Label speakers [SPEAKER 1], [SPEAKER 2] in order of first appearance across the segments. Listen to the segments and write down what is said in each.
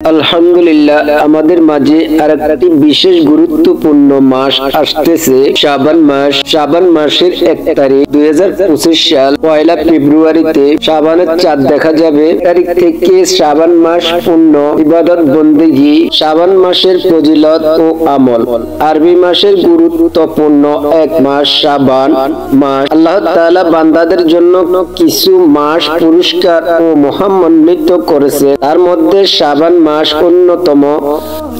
[SPEAKER 1] আলহামদুলিল্লাহ আমাদের মাঝে আরেকটি বিশেষ গুরুত্বপূর্ণ মাস আসতেছে শাবান মাস। শাবান মাসের 1 তারিখ 2025 সাল পয়লা ফেব্রুয়ারিতে শাবানের চাঁদ দেখা যাবে। তারিখ থেকে শাবান মাস পূর্ণ ইবাদত বন্দেগী। শাবান মাসের ফজিলত ও আমল। আরবি মাসের গুরুত্বপূর্ণ এক মাস শাবান মাস। আল্লাহ তাআলা বান্দাদের জন্য কিছু মাস পুরস্কার ও মহামণ্ডিত করেছে, তার মধ্যে শাবান মাস অন্যতম।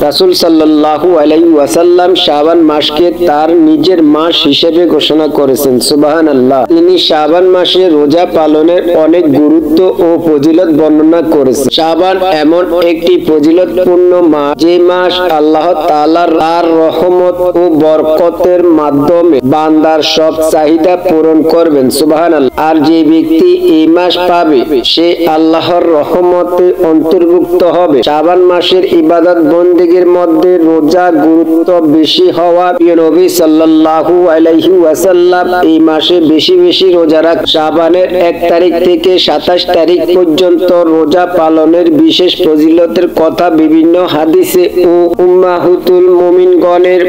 [SPEAKER 1] রাসূল সাল্লাল্লাহু আলাইহি ওয়াসাল্লাম শাবান মাসকে তার নিজের মাস হিসেবে ঘোষণা করেছেন। সুবহানাল্লাহ। তিনি শাবান মাসে রোজা পালনের অনেক গুরুত্ব ও ফজিলত বর্ণনা করেছেন। শাবান এমন একটি ফজিলতপূর্ণ মাস, যে মাস আল্লাহ তাআলার রহমত ও বরকতের মাধ্যমে বান্দার সব চাহিদা পূরণ করবেন। সুবহানাল্লাহ। আর যে ব্যক্তি এই মাস পাবে, সে আল্লাহর রহমতে অন্তর্ভুক্ত হবে। শাবান মাসের ইবাদত বন্দেগীর মধ্যে রোজা গুরুত্ব বেশি হওয়ার নবী সাল্লাল্লাহু আলাইহি ওয়াসাল্লাম এই মাসে বেশি বেশি রোজা রাখ। শাবানের 1 তারিখ থেকে 27 তারিখ পর্যন্ত রোজা পালনের বিশেষ ফজিলতের কথা বিভিন্ন হাদিসে ও উম্মাহাতুল মুমিনগণের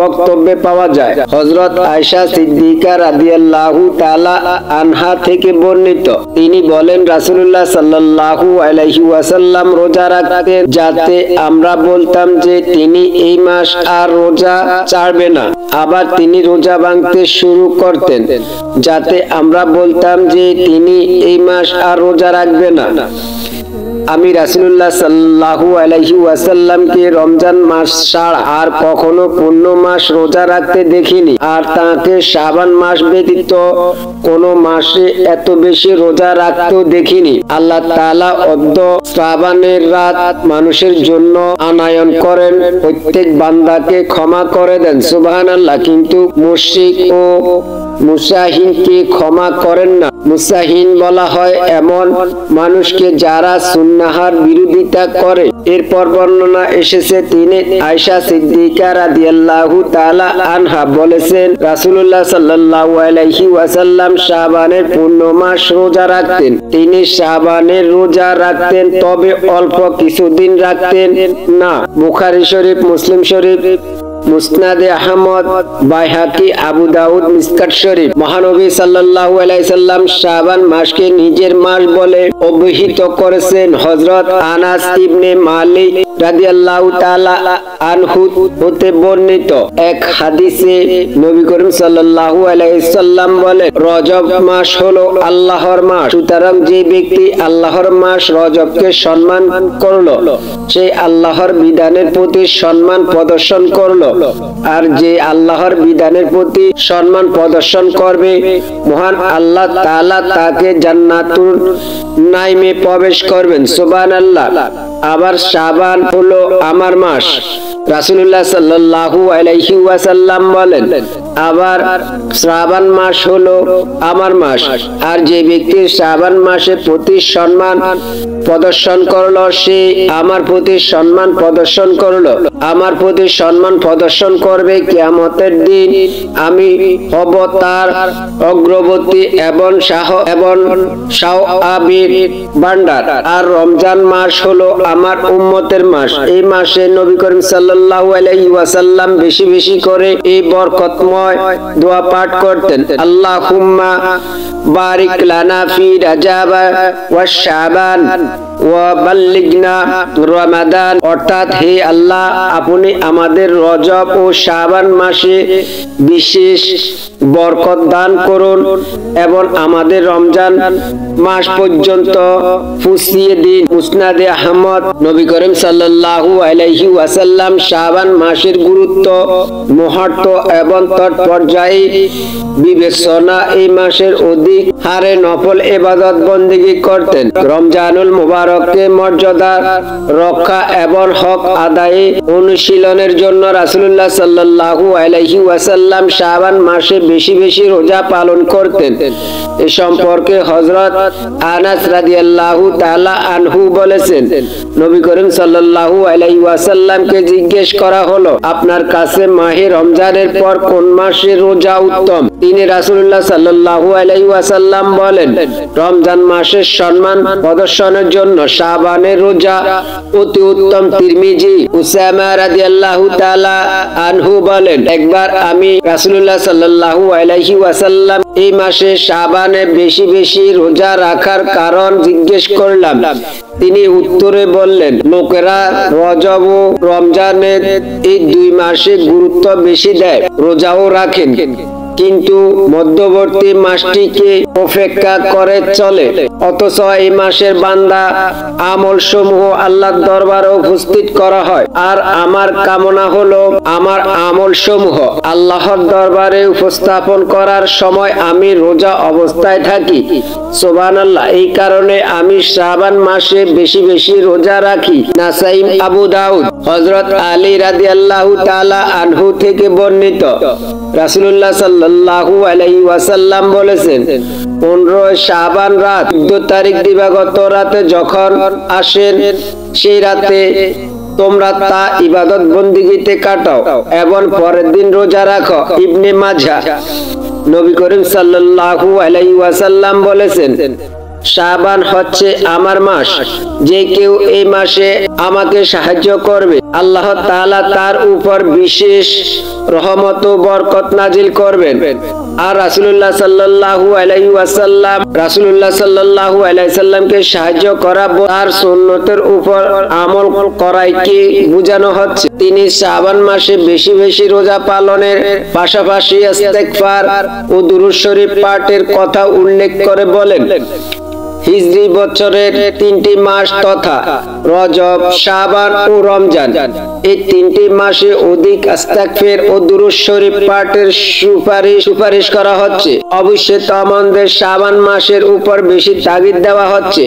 [SPEAKER 1] বক্তব্যে পাওয়া যায়। হযরত আয়েশা সিদ্দিকা রাদিয়াল্লাহু তাআলা আনহা থেকে বর্ণিত, তিনি বলেন, রাসূলুল্লাহ সাল্লাল্লাহু আলাইহি ওয়াসাল্লাম রোজা রাখতেন, যাতে আমরা বলতাম যে তিনি এই মাস আর রোজা ছাড়বে না। আবার তিনি রোজা ভাঙতে শুরু করতেন, যাতে আমরা বলতাম যে তিনি এই মাস আর রোজা রাখবে না। আমি রাসূলুল্লাহ সাল্লাল্লাহু আলাইহি ওয়াসাল্লামকে রমজান মাস ছাড়া আর কখনো পূর্ণ মাস রোজা রাখতে দেখিনি, আর তাকে শাবান মাস ব্যতীত কোনো মাসে এত বেশি রোজা রাখতেও দেখিনি। আল্লাহ তাআলা অর্ধ শাবানের রাত মানুষের জন্য আনয়ন করেন, প্রত্যেক বান্দাকে ক্ষমা করে দেন। সুবহানাল্লাহ। কিন্তু মুশরিক ও মুসাহিনকে ক্ষমা করেন না। মুসাহিন বলা হয় এমন মানুষকে যারা সুন্নাহর বিরোধিতা করে। এরপর বর্ণনা এসেছে, তিনি আয়েশা সিদ্দিকা রাদিয়াল্লাহু তাআলা আনহা বলেছেন, রাসূলুল্লাহ সাল্লাল্লাহু আলাইহি ওয়াসাল্লাম শাবানের পূর্ণ মাস রোজা রাখতেন। তিনি শাবানের রোজা রাখতেন, তবে অল্প কিছুদিন রাখতেন না। বুখারী শরীফ, মুসলিম শরীফ, মুসনাদে আহমদ, বাইহাকি, আবু দাউদ, মিসকাত শরীফ। মহানবী সাল্লাল্লাহু আলাইহি সাল্লাম শাবান মাসকে নিজের মাস বলে অভিহিত করেছেন। হযরত আনাস ইবনে মালিক রাদিয়াল্লাহু তাআলা আনহু হতে বর্ণিত এক হাদিসে নবী করিম সাল্লাল্লাহু আলাইহি সাল্লাম বলেন, রজব মাস হলো আল্লাহর মাস। সুতরাং যে ব্যক্তি আল্লাহর মাস রজবকে সম্মান করলো, সে আল্লাহর বিধানের প্রতি সম্মান প্রদর্শন করলো। আর যে আল্লাহর বিধানের প্রতি সম্মান প্রদর্শন করবে, মহান আল্লাহ তাআলা তাকে জান্নাতুল নাইমে প্রবেশ করবেন। সুবহানাল্লাহ। আবার শাবান হলো আমার মাস। রাসূলুল্লাহ সাল্লাল্লাহু আলাইহি ওয়াসাল্লাম বলেন, আবার শাবান মাস হলো আমার মাস। আর যে ব্যক্তি শাবান মাসের প্রতি সম্মান প্রদর্শন করলো, সে আমার প্রতি সম্মান প্রদর্শন করলো। আমার প্রতি সম্মান প্রদর্শন করবে কিয়ামতের দিন। আমি হব তার অগ্রবর্তী এবং সাওয়াবির ভান্ডার। আর রমজান মাস হলো আমার উম্মতের মাস। এই মাসে নবী করিম সাল্লাল্লাহু আলাইহি ওয়াসাল্লাম বেশি বেশি করে এই বরকতময় দোয়া পাঠ করতেন, আল্লাহুম্মা বারিক লানা ফি রাজাব ওয়া শাবান ওয়া বাল্লিগনা রমাদান। অর্থাৎ, হে আল্লাহ, আপনি আমাদের রজব ও শাবান মাসে বিশেষ বরকত দান করুন এবং আমাদের রমজান মাস পর্যন্ত পৌঁছিয়ে দিন। মুসনাদে আহমদ। নবী করিম সাল্লাল্লাহু আলাইহি ওয়াসাল্লাম শাবান মাসের গুরুত্ব, মুহূর্ত এবং তৎপর্যায় বিবেচনা এই মাসের অধিক হারে নফল ইবাদত বন্দেগী করতেন। রমজানুল মুবারককে মর্যাদা রক্ষা এবং হক আদায়ে অনুশীলনের জন্য রাসূলুল্লাহ সাল্লাল্লাহু আলাইহি ওয়াসাল্লাম শাবান মাসে বেশি বেশি রোজা পালন করতেন। এ সম্পর্কে হযরত আনাস রাদিয়াল্লাহু তাআলা আনহু বলেছেন, নবী করিম সাল্লাল্লাহু আলাইহি ওয়াসাল্লামকে জিজ্ঞেস করা হলো, আপনার কাছে মাহে রমজানের পর কোন মাসে রোজা উত্তম? তিনি রাসূলুল্লাহ সাল্লাল্লাহু আলাইহি ওয়াসাল্লাম বলেন, রমজান মাসের সম্মান প্রদর্শনের জন্য জন্য শাবানের রোজা অতি উত্তম। তিরমিজি। উসামা রাদিয়াল্লাহু তাআলা আনহু বলেন, একবার আমি রাসূলুল্লাহ সাল্লাল্লাহু আলাইহি ওয়াসাল্লাম এই মাসে শাবানে বেশি বেশি রোজা রাখার কারণ জিজ্ঞেস করলাম। তিনি উত্তরে বললেন, লোকেরা রজব ও রমজানের এই দুই মাসে গুরুত্ব বেশি দেয়, রোজাও রাখেন, কিন্তু মধ্যবর্তী মাসটিকে উপেক্ষা করে চলে। অথচ এই মাসের বান্দা আমল সমূহ আল্লাহর দরবারে উপস্থিত করা হয়। আর আমার কামনা হলো আমার আমল সমূহ আল্লাহর দরবারে উপস্থাপন করার সময় আমি রোজা অবস্থায় থাকি। সুবহানাল্লাহ। এই কারণে আমি শাবান মাসে বেশি বেশি রোজা রাখি। নাসাই, আবু দাউদ। হযরত আলী রাদিয়াল্লাহু তাআলা আনহু থেকে বর্ণিত, রাসূলুল্লাহ সাল্লাল্লাহু আলাইহি ওয়াসাল্লাম বলেছেন, 15 শাবান রাত 14 তারিখ দিবাগত রাতে যখন আসেন, সেই রাতে তোমরা তা ইবাদত বন্দিগিতে কাটাও এবং পরের দিন রোজা রাখো। ইবনে মাজাহ। নবী করিম সাল্লাল্লাহু আলাইহি ওয়াসাল্লাম বলেছেন, শাবান হচ্ছে আমার মাস, যে কেউ এই মাসে আমাকে সাহায্য করবে আল্লাহ তাআলা তার উপর বিশেষ রহমত ও বরকত নাজিল করবেন। আর রাসূলুল্লাহ সাল্লাল্লাহু আলাইহি ওয়াসাল্লামকে সাহায্য করা তার সুন্নতের উপর আমল করাইকে বোঝানো হচ্ছে। তিনি শাবান মাসে বেশি বেশি রোজা পালনের পাশাপাশি ইস্তেগফার ও দুরূদ শরীফ পাঠের কথা উল্লেখ করে বলেন, হিজরি বছরের 3টি মাস তথা রজব, শাবান ও রমজান, এই 3টি মাসে অধিক ইস্তেগফার ও দুরূদ শরীফ পাঠের সুপারিশ করা হচ্ছে। অবশ্যই তোমাদের শাবান মাসের উপর বেশি তাগিদ দেওয়া হচ্ছে।